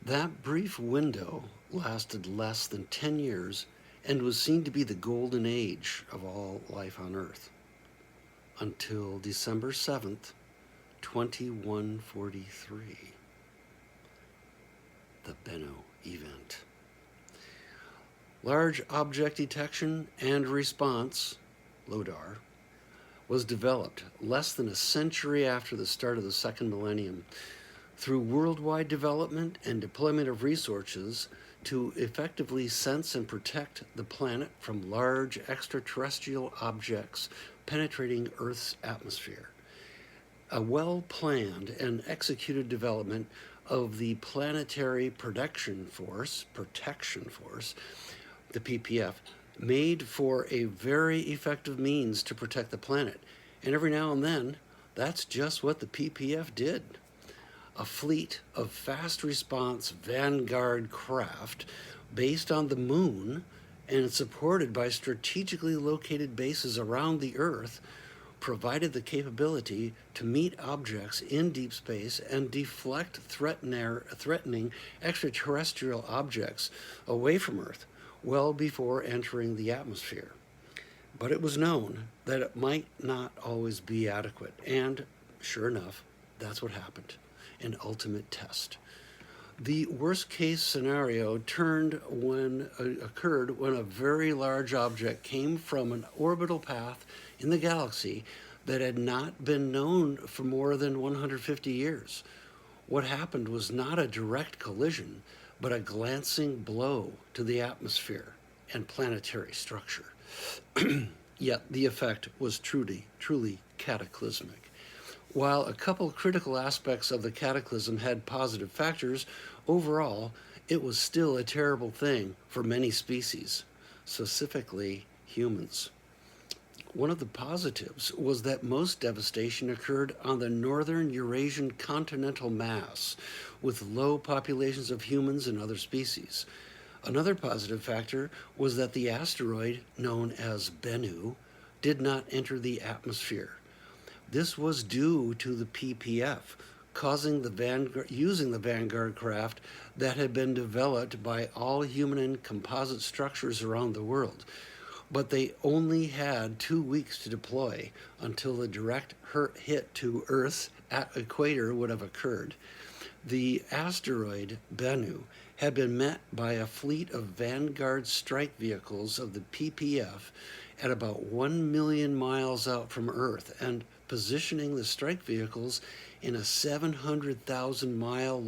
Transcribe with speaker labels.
Speaker 1: That brief window lasted less than 10 years and was seen to be the golden age of all life on Earth until December 7th, 2143, the Bennu event. Large Object Detection and Response, LODAR, was developed less than a century after the start of the second millennium through worldwide development and deployment of resources to effectively sense and protect the planet from large extraterrestrial objects penetrating Earth's atmosphere. A well-planned and executed development of the Planetary Protection Force, the PPF, made for a very effective means to protect the planet. And every now and then, that's just what the PPF did. A fleet of fast response Vanguard craft based on the moon and supported by strategically located bases around the Earth provided the capability to meet objects in deep space and deflect threatening extraterrestrial objects away from Earth well before entering the atmosphere. But it was known that it might not always be adequate, and sure enough, that's what happened. An ultimate test. The worst case scenario occurred when a very large object came from an orbital path in the galaxy that had not been known for more than 150 years. What happened was not a direct collision, but a glancing blow to the atmosphere and planetary structure. Yet the effect was truly cataclysmic. While a couple critical aspects of the cataclysm had positive factors, overall, it was still a terrible thing for many species, specifically humans. One of the positives was that most devastation occurred on the northern Eurasian continental mass, with low populations of humans and other species. Another positive factor was that the asteroid, known as Bennu, did not enter the atmosphere. This was due to the PPF using the Vanguard craft that had been developed by all human and composite structures around the world. But they only had 2 weeks to deploy until the direct hit to Earth's equator would have occurred. The asteroid Bennu had been met by a fleet of Vanguard strike vehicles of the PPF at about 1 million miles out from Earth and positioning the strike vehicles in a 700,000 mile